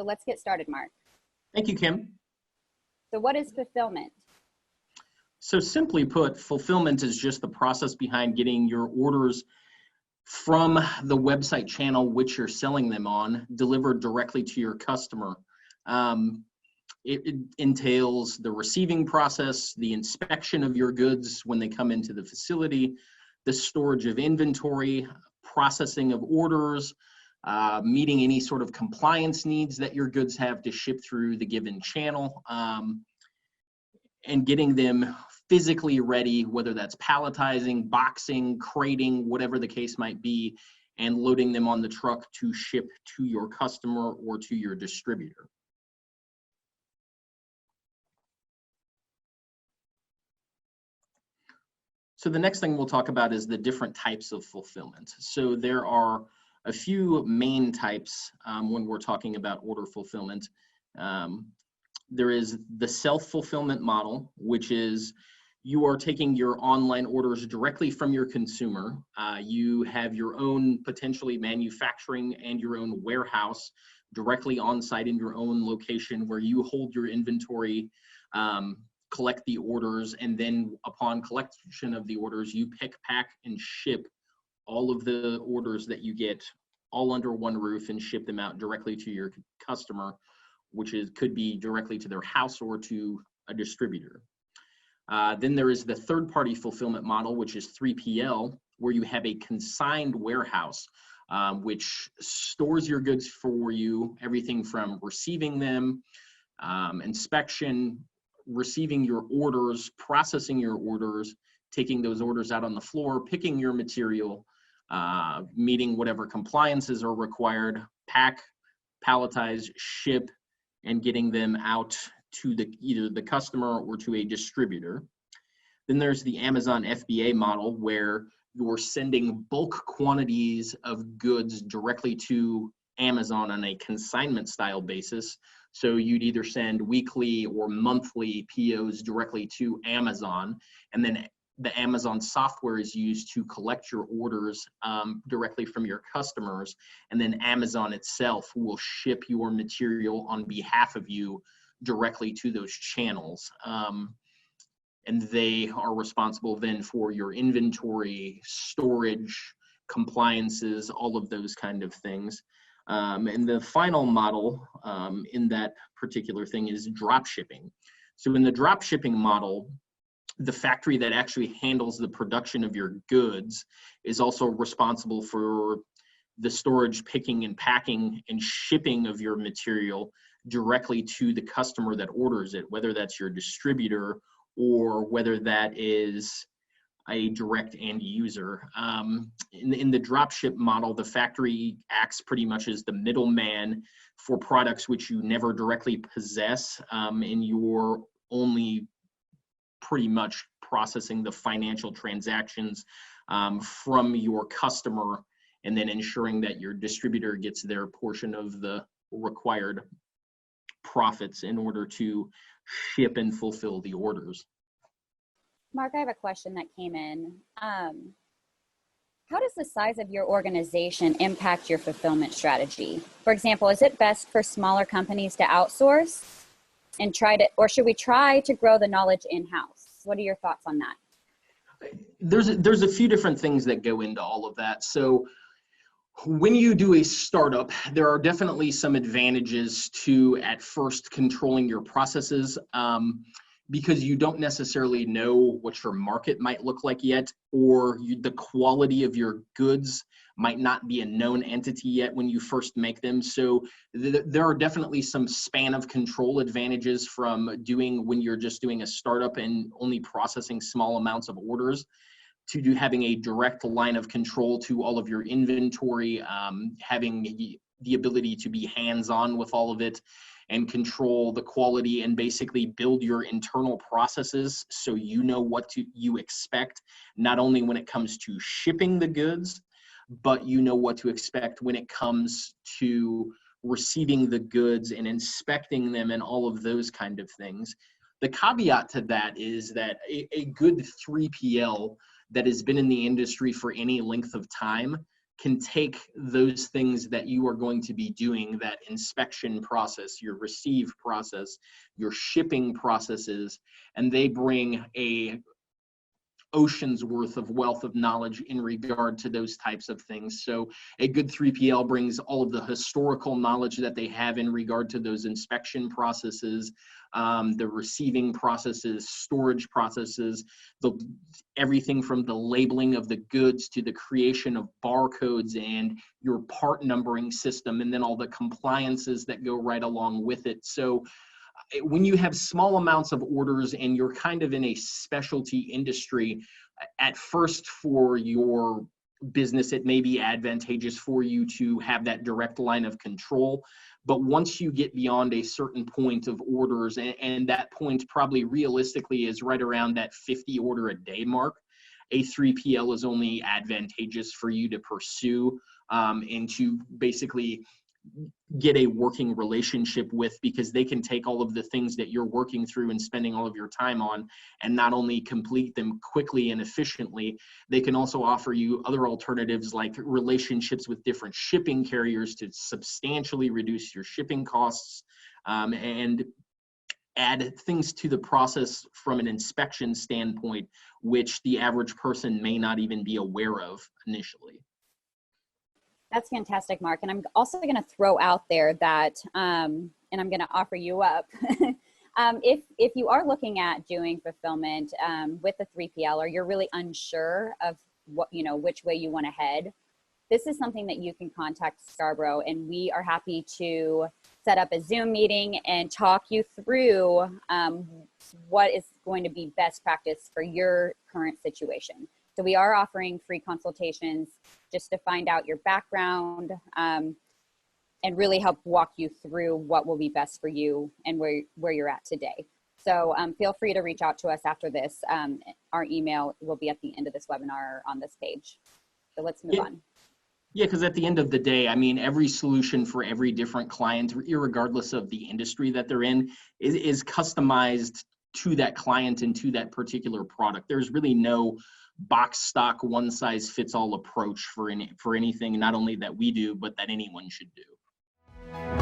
let's get started, Mark. Thank you, Kim. So what is fulfillment? So simply put, fulfillment is just the process behind getting your orders from the website channel which you're selling them on delivered directly to your customer. It entails the receiving process, the inspection of your goods when they come into the facility, the storage of inventory, processing of orders, meeting any sort of compliance needs that your goods have to ship through the given channel, and getting them physically ready, whether that's palletizing, boxing, crating, whatever the case might be, and loading them on the truck to ship to your customer or to your distributor. So the next thing we'll talk about is the different types of fulfillment. So there are a few main types when we're talking about order fulfillment. There is the self-fulfillment model, which is you are taking your online orders directly from your consumer. You have your own potentially manufacturing and your own warehouse directly on site in your own location where you hold your inventory, collect the orders, and then upon collection of the orders, you pick, pack, and ship all of the orders that you get all under one roof and ship them out directly to your customer, which could be directly to their house or to a distributor. Then there is the third-party fulfillment model, which is 3PL, where you have a consigned warehouse, which stores your goods for you, everything from receiving them, inspection, receiving your orders, processing your orders, taking those orders out on the floor, picking your material, meeting whatever compliances are required, pack, palletize, ship, and getting them out to either the customer or to a distributor. Then there's the Amazon FBA model, where you're sending bulk quantities of goods directly to Amazon on a consignment style basis. So you'd either send weekly or monthly POs directly to Amazon, and then the Amazon software is used to collect your orders directly from your customers, and then Amazon itself will ship your material on behalf of you directly to those channels. And they are responsible then for your inventory, storage, compliances, all of those kind of things. And the final model in that particular thing is drop shipping. So in the drop shipping model, the factory that actually handles the production of your goods is also responsible for the storage, picking, and packing and shipping of your material directly to the customer that orders it, whether that's your distributor or whether that is a direct end user. In the dropship model, the factory acts pretty much as the middleman for products which you never directly possess, and you're only pretty much processing the financial transactions from your customer, and then ensuring that your distributor gets their portion of the required profits in order to ship and fulfill the orders. Mark, I have a question that came in. How does the size of your organization impact your fulfillment strategy? For example, is it best for smaller companies to outsource and or should we try to grow the knowledge in-house? What are your thoughts on that? There's a few different things that go into all of that. So when you do a startup, there are definitely some advantages to at first controlling your processes, because you don't necessarily know what your market might look like yet, or the quality of your goods might not be a known entity yet when you first make them. So there are definitely some span of control advantages from when you're just doing a startup and only processing small amounts of orders, to having a direct line of control to all of your inventory, having the ability to be hands-on with all of it and control the quality and basically build your internal processes so you know what you expect, not only when it comes to shipping the goods, but you know what to expect when it comes to receiving the goods and inspecting them and all of those kind of things. The caveat to that is that a good 3PL that has been in the industry for any length of time can take those things that you are going to be doing, that inspection process, your receive process, your shipping processes, and they bring a ocean's worth of wealth of knowledge in regard to those types of things. So a good 3PL brings all of the historical knowledge that they have in regard to those inspection processes, the receiving processes, storage processes, everything from the labeling of the goods to the creation of barcodes and your part numbering system, and then all the compliances that go right along with it. So when you have small amounts of orders and you're kind of in a specialty industry, at first for your business, it may be advantageous for you to have that direct line of control. But once you get beyond a certain point of orders, and that point probably realistically is right around that 50 order a day mark, a 3PL is only advantageous for you to pursue and to basically get a working relationship with, because they can take all of the things that you're working through and spending all of your time on and not only complete them quickly and efficiently, they can also offer you other alternatives like relationships with different shipping carriers to substantially reduce your shipping costs and add things to the process from an inspection standpoint, which the average person may not even be aware of initially. That's fantastic, Mark. And I'm also going to throw out there that, and I'm going to offer you up, if you are looking at doing fulfillment with a 3PL, or you're really unsure of what, which way you want to head, this is something that you can contact Scarborough, and we are happy to set up a Zoom meeting and talk you through what is going to be best practice for your current situation. So we are offering free consultations just to find out your background and really help walk you through what will be best for you and where you're at today. So feel free to reach out to us after this. Our email will be at the end of this webinar on this page. So let's move on. Yeah, because at the end of the day, I mean, every solution for every different client, irregardless of the industry that they're in, is customized to that client and to that particular product. There's really no box stock, one size fits all approach for anything, not only that we do, but that anyone should do.